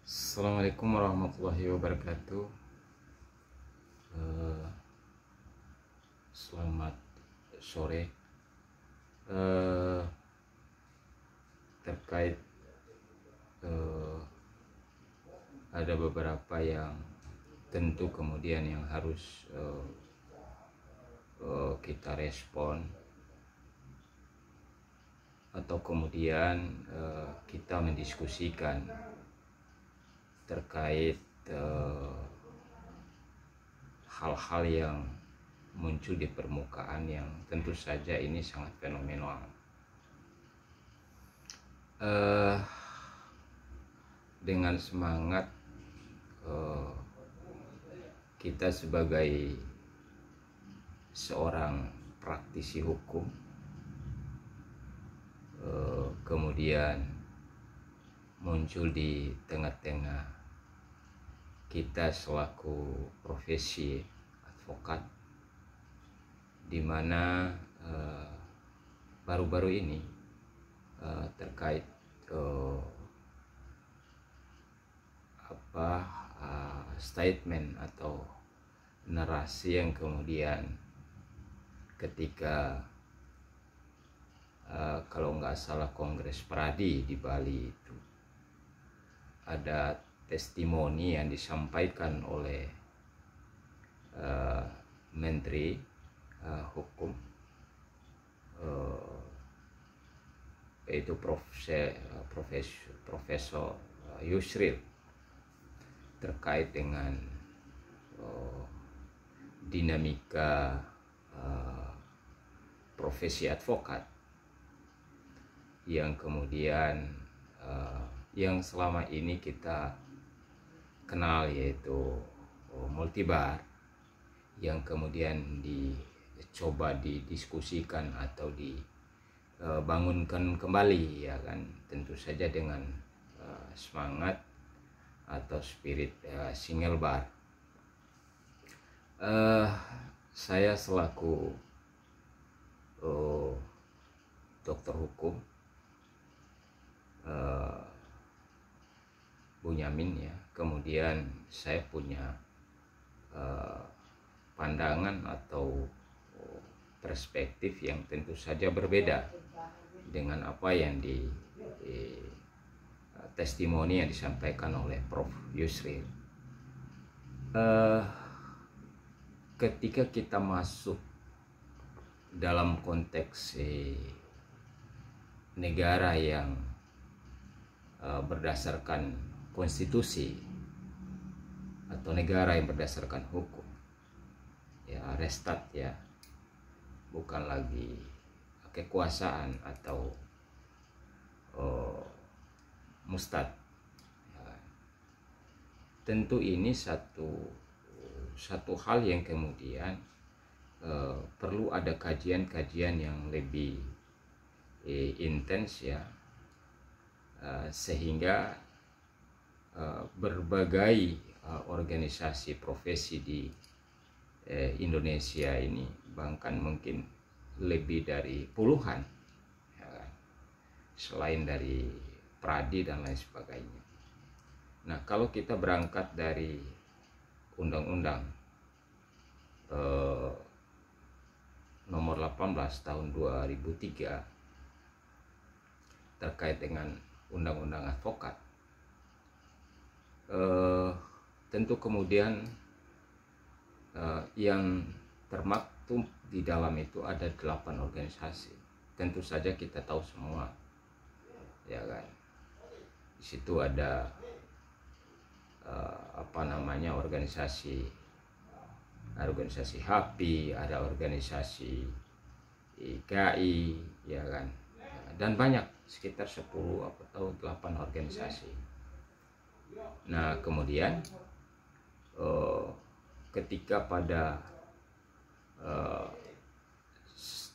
Assalamualaikum warahmatullahi wabarakatuh. Selamat sore. Terkait ada beberapa yang tentu kemudian yang harus kita respon, atau kemudian kita mendiskusikan terkait hal-hal yang muncul di permukaan yang tentu saja ini sangat fenomenal. Dengan semangat kita sebagai seorang praktisi hukum, kemudian muncul di tengah-tengah kita selaku profesi advokat, di mana baru-baru ini terkait statement atau narasi yang kemudian ketika kalau nggak salah Kongres Pradi di Bali itu ada testimoni yang disampaikan oleh Menteri Hukum, yaitu Profesor Yusril, terkait dengan dinamika profesi advokat yang kemudian yang selama ini kita kenal, yaitu multibar, yang kemudian dicoba didiskusikan atau dibangunkan kembali, ya kan, tentu saja dengan semangat atau spirit single bar. Saya selaku dokter hukum, Bunyamin, ya, kemudian saya punya pandangan atau perspektif yang tentu saja berbeda dengan apa yang testimoni yang disampaikan oleh Prof. Yusril. Ketika kita masuk dalam konteks negara yang berdasarkan konstitusi atau negara yang berdasarkan hukum, ya, restat, ya, bukan lagi kekuasaan atau mustad, ya. Tentu ini satu hal yang kemudian perlu ada kajian-kajian yang lebih intens, ya, sehingga berbagai organisasi profesi di Indonesia ini, bahkan mungkin lebih dari puluhan, ya kan, selain dari Pradi dan lain sebagainya. Nah, kalau kita berangkat dari Undang-Undang nomor 18 tahun 2003 terkait dengan Undang-Undang Advokat, tentu kemudian yang termaktub di dalam itu ada 8 organisasi. Tentu saja kita tahu semua, ya kan, di situ ada organisasi HAPI, ada organisasi IKI, ya kan, dan banyak, sekitar 10 atau 8 organisasi. Nah, kemudian ketika pada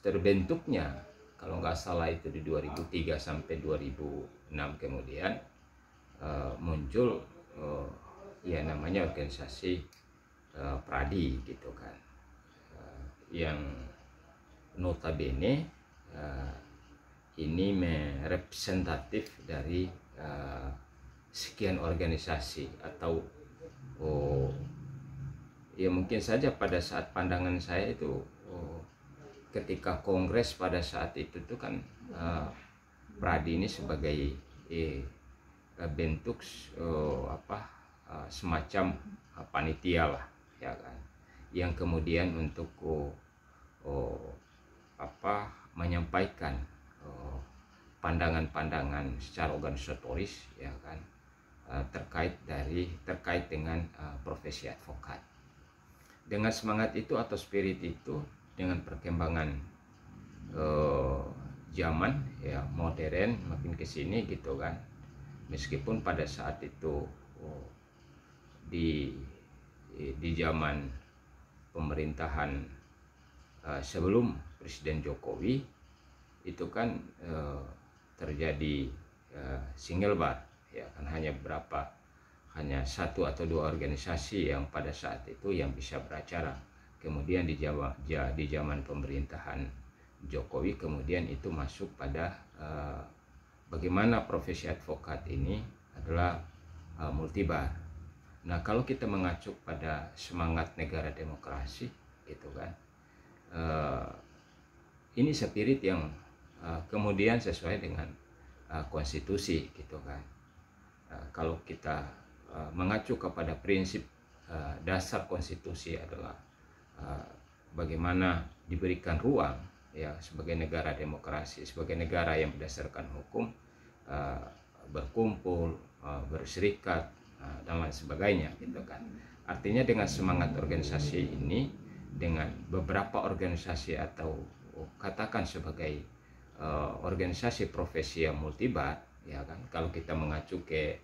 terbentuknya, kalau nggak salah itu di 2003 sampai 2006, kemudian muncul ya namanya organisasi Pradi, gitu kan, yang notabene ini merepresentatif dari sekian organisasi atau ya mungkin saja pada saat pandangan saya itu ketika kongres pada saat itu tuh kan Pradi ini sebagai bentuk semacam panitia lah, ya kan, yang kemudian untuk menyampaikan pandangan-pandangan secara organisatoris, ya kan, terkait dengan profesi advokat. Dengan semangat itu atau spirit itu, dengan perkembangan zaman ya modern makin kesini gitu kan, meskipun pada saat itu di zaman pemerintahan sebelum Presiden Jokowi itu kan terjadi single bar, ya kan, hanya satu atau dua organisasi yang pada saat itu yang bisa beracara. Kemudian di zaman pemerintahan Jokowi kemudian itu masuk pada bagaimana profesi advokat ini adalah multibar. Nah, kalau kita mengacu pada semangat negara demokrasi gitu kan, ini spirit yang kemudian sesuai dengan konstitusi gitu kan. Kalau kita mengacu kepada prinsip dasar konstitusi adalah bagaimana diberikan ruang ya sebagai negara demokrasi, sebagai negara yang berdasarkan hukum, berkumpul, berserikat, dan lain sebagainya gitu kan. Artinya dengan semangat organisasi ini, dengan beberapa organisasi atau katakan sebagai organisasi profesi yang multibar, ya kan, kalau kita mengacu ke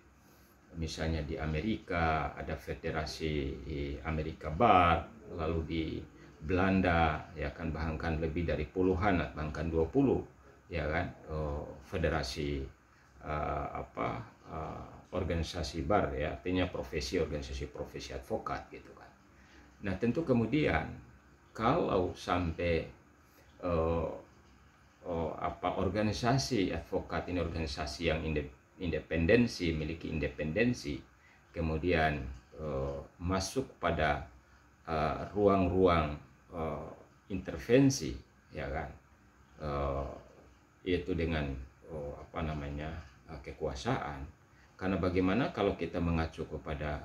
misalnya di Amerika ada Federasi Amerika Bar, lalu di Belanda ya kan bahkan lebih dari puluhan bahkan 20 ya kan federasi organisasi bar ya, artinya organisasi profesi advokat gitu kan. Nah, tentu kemudian kalau sampai organisasi advokat ini organisasi yang miliki independensi, kemudian masuk pada ruang-ruang intervensi ya kan, yaitu dengan kekuasaan. Karena bagaimana kalau kita mengacu kepada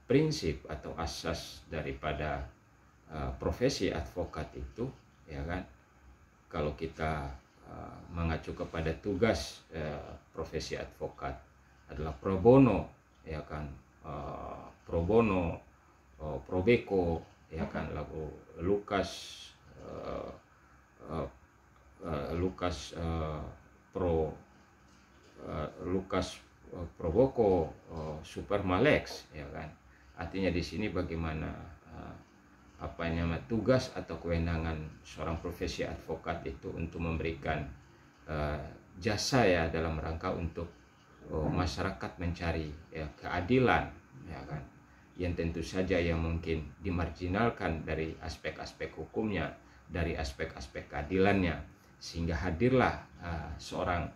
prinsip atau asas daripada profesi advokat itu, ya kan, kalau kita mengacu kepada tugas profesi advokat adalah pro bono, ya kan, pro bono, pro beco, ya kan, lalu Lucas pro boco, super malex, ya kan. Artinya di sini bagaimana tugas atau kewenangan seorang profesi advokat itu untuk memberikan jasa ya dalam rangka untuk masyarakat mencari ya keadilan, ya kan, yang tentu saja yang mungkin dimarginalkan dari aspek-aspek hukumnya, dari aspek-aspek keadilannya, sehingga hadirlah seorang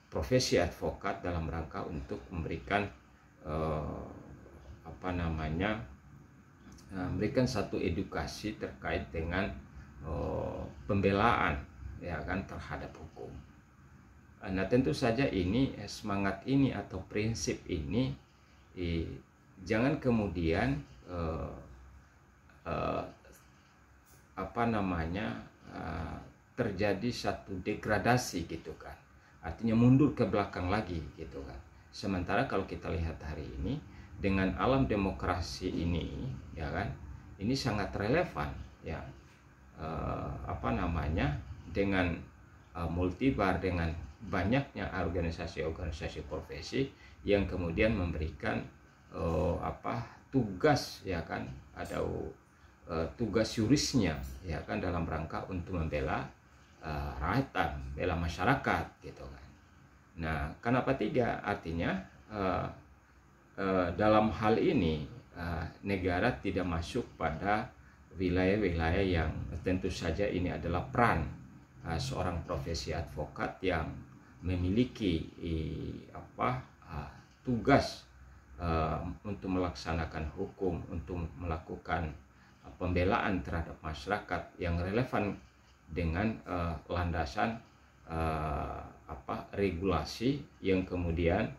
profesi advokat dalam rangka untuk memberikan memberikan satu edukasi terkait dengan pembelaan ya kan terhadap hukum. Nah, tentu saja ini semangat ini atau prinsip ini jangan kemudian terjadi satu degradasi gitu kan, artinya mundur ke belakang lagi gitu kan. Sementara kalau kita lihat hari ini dengan alam demokrasi ini, ya kan, ini sangat relevan ya, dengan multibar, dengan banyaknya organisasi-organisasi profesi yang kemudian memberikan tugas ya kan, ada tugas yurisnya ya kan dalam rangka untuk membela rakyat, membela masyarakat gitu kan. Nah, kenapa tidak? Artinya dalam hal ini negara tidak masuk pada wilayah-wilayah yang tentu saja ini adalah peran seorang profesi advokat yang memiliki tugas untuk melaksanakan hukum, untuk melakukan pembelaan terhadap masyarakat yang relevan dengan landasan regulasi yang kemudian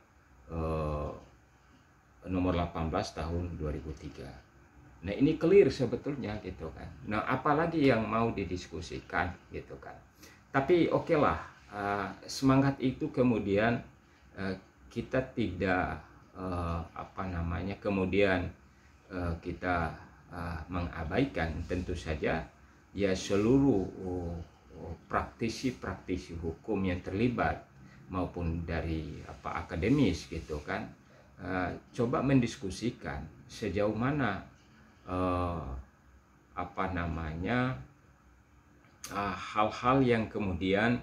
nomor 18 tahun 2003. Nah, ini clear sebetulnya gitu kan. Nah, apalagi yang mau didiskusikan gitu kan. Tapi oke lah, semangat itu kemudian kita tidak kemudian kita mengabaikan. Tentu saja ya seluruh praktisi hukum yang terlibat maupun dari akademis gitu kan, coba mendiskusikan sejauh mana hal-hal yang kemudian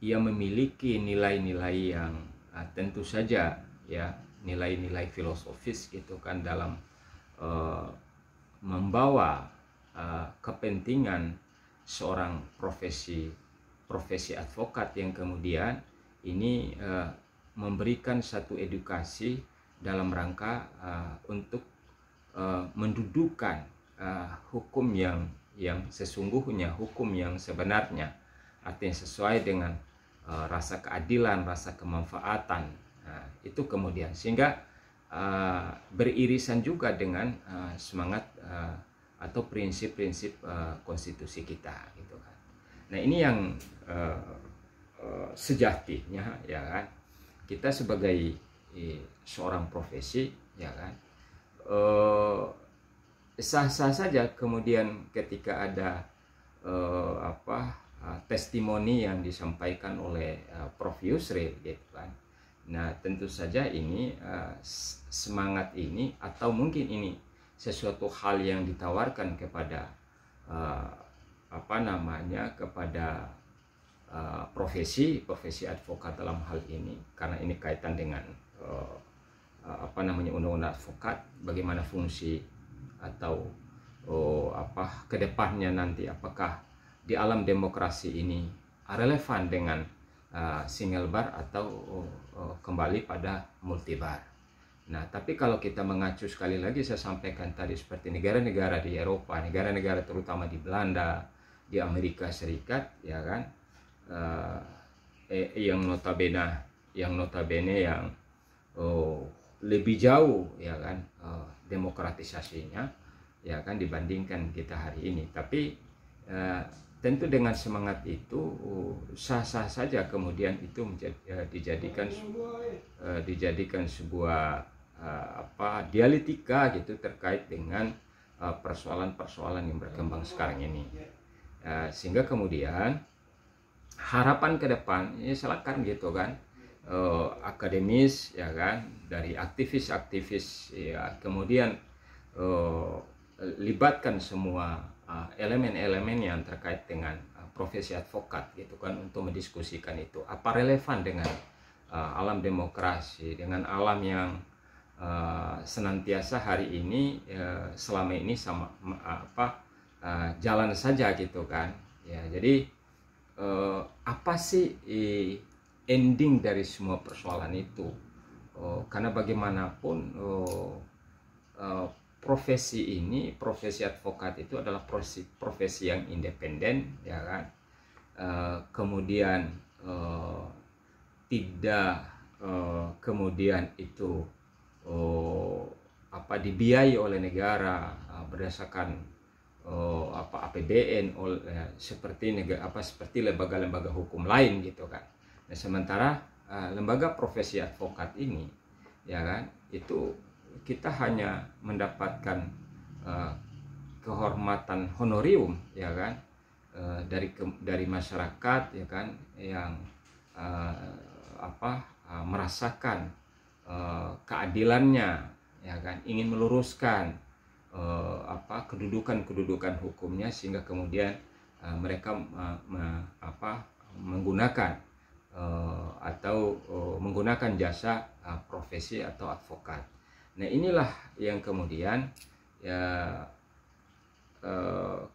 ia memiliki nilai-nilai yang tentu saja ya nilai-nilai filosofis gitu kan dalam membawa kepentingan seorang profesi advokat yang kemudian ini memberikan satu edukasi dalam rangka untuk mendudukan hukum yang sesungguhnya, hukum yang sebenarnya, artinya sesuai dengan rasa keadilan, rasa kemanfaatan. Itu kemudian sehingga beririsan juga dengan semangat atau prinsip-prinsip konstitusi kita gitu kan. Nah, ini yang sejatinya ya kan, kita sebagai seorang profesi ya kan, sah-sah saja kemudian ketika ada testimoni yang disampaikan oleh Prof. Yusril gitu kan. Nah, tentu saja ini semangat ini atau mungkin ini sesuatu hal yang ditawarkan kepada kepada profesi advokat dalam hal ini, karena ini kaitan dengan undang-undang advokat, bagaimana fungsi atau kedepannya nanti, apakah di alam demokrasi ini relevan dengan single bar atau kembali pada multibar. Nah, tapi kalau kita mengacu sekali lagi, saya sampaikan tadi, seperti negara-negara di Eropa, negara-negara terutama di Belanda, di Amerika Serikat, ya kan, yang notabene yang lebih jauh, ya kan, demokratisasinya, ya kan, dibandingkan kita hari ini. Tapi tentu dengan semangat itu sah-sah saja kemudian itu dijadikan sebuah dialektika gitu terkait dengan persoalan-persoalan yang berkembang sekarang ini, sehingga kemudian harapan ke depan ya silakan gitu kan, akademis ya kan, dari aktivis ya, kemudian libatkan semua elemen-elemen yang terkait dengan profesi advokat gitu kan, untuk mendiskusikan itu apa relevan dengan alam demokrasi, dengan alam yang senantiasa hari ini selama ini jalan saja gitu kan ya. Jadi apa sih ending dari semua persoalan itu? Karena bagaimanapun profesi advokat itu adalah profesi yang independen ya kan, kemudian tidak kemudian itu dibiayai oleh negara berdasarkan APBN seperti lembaga-lembaga hukum lain gitu kan. Nah, sementara lembaga profesi advokat ini ya kan, itu kita hanya mendapatkan kehormatan honorium ya kan, dari masyarakat ya kan, yang merasakan keadilannya ya kan, ingin meluruskan kedudukan hukumnya, sehingga kemudian mereka menggunakan menggunakan jasa profesi atau advokat. Nah, inilah yang kemudian ya,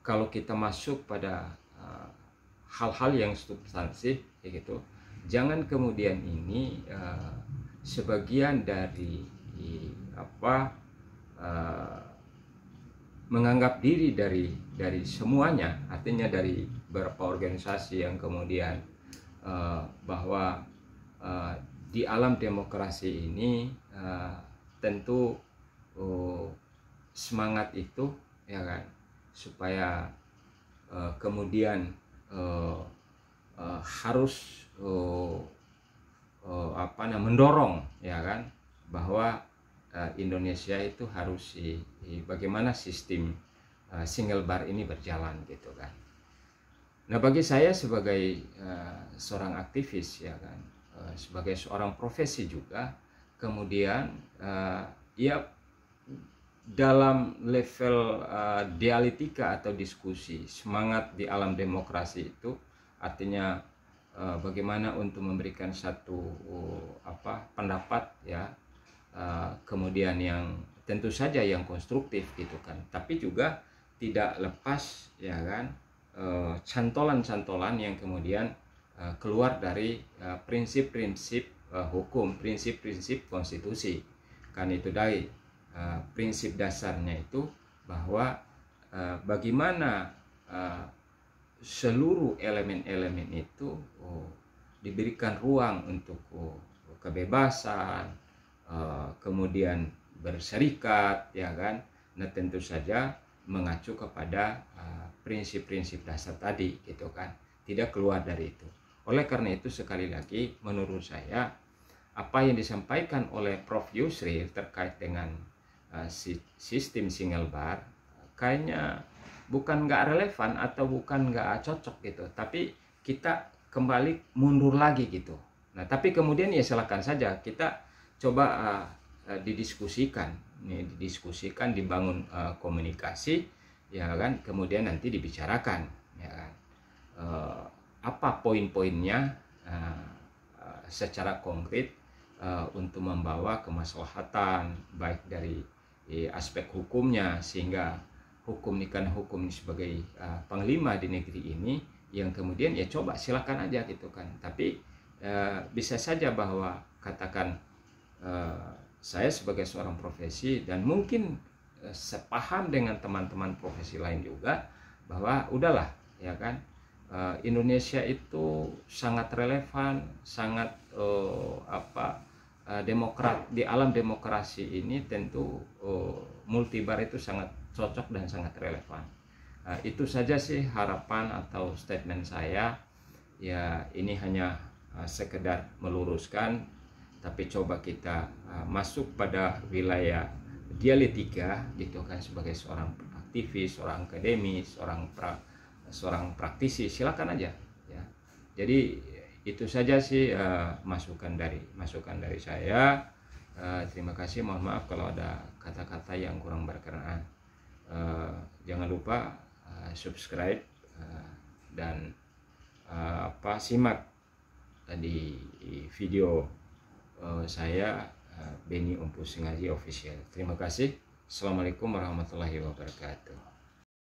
kalau kita masuk pada hal-hal yang substansif gitu. Jangan kemudian ini sebagian dari menganggap diri dari semuanya, artinya dari beberapa organisasi yang kemudian bahwa di alam demokrasi ini tentu semangat itu ya kan, supaya kemudian harus mendorong ya kan, bahwa Indonesia itu harus bagaimana sistem single bar ini berjalan gitu kan. Nah, bagi saya sebagai seorang aktivis ya kan, sebagai seorang profesi juga, kemudian ya dalam level dialektika atau diskusi semangat di alam demokrasi itu artinya bagaimana untuk memberikan satu pendapat ya, kemudian yang tentu saja yang konstruktif gitu kan, tapi juga tidak lepas ya kan cantolan-cantolan yang kemudian keluar dari prinsip-prinsip hukum, prinsip-prinsip konstitusi kan. Itu dari prinsip dasarnya itu bahwa bagaimana seluruh elemen-elemen itu diberikan ruang untuk kebebasan, kemudian berserikat ya kan. Nah, tentu saja mengacu kepada prinsip-prinsip dasar tadi gitu kan, tidak keluar dari itu. Oleh karena itu sekali lagi menurut saya apa yang disampaikan oleh Prof. Yusril terkait dengan sistem single bar kayaknya bukan nggak relevan atau bukan nggak cocok gitu, tapi kita kembali mundur lagi gitu. Nah, tapi kemudian ya silakan saja kita coba didiskusikan, dibangun komunikasi ya kan, kemudian nanti dibicarakan ya kan, apa poin-poinnya secara konkret untuk membawa kemaslahatan baik dari aspek hukumnya, sehingga hukum ini kan hukum sebagai panglima di negeri ini, yang kemudian ya coba silakan aja gitu kan. Tapi bisa saja bahwa katakan saya sebagai seorang profesi dan mungkin sepaham dengan teman-teman profesi lain juga, bahwa udahlah ya kan, Indonesia itu sangat relevan, sangat demokrat di alam demokrasi ini, tentu multibar itu sangat cocok dan sangat relevan. Itu saja sih harapan atau statement saya ya. Ini hanya sekedar meluruskan, tapi coba kita masuk pada wilayah dialektika gitu kan, sebagai seorang aktivis, seorang akademis, seorang praktisi, silakan aja ya. Jadi itu saja sih masukan dari saya. Terima kasih, mohon maaf kalau ada kata-kata yang kurang berkenan. Jangan lupa subscribe dan simak di video saya, Beni Ompus Ngaji Official. Terima kasih. Assalamualaikum warahmatullahi wabarakatuh.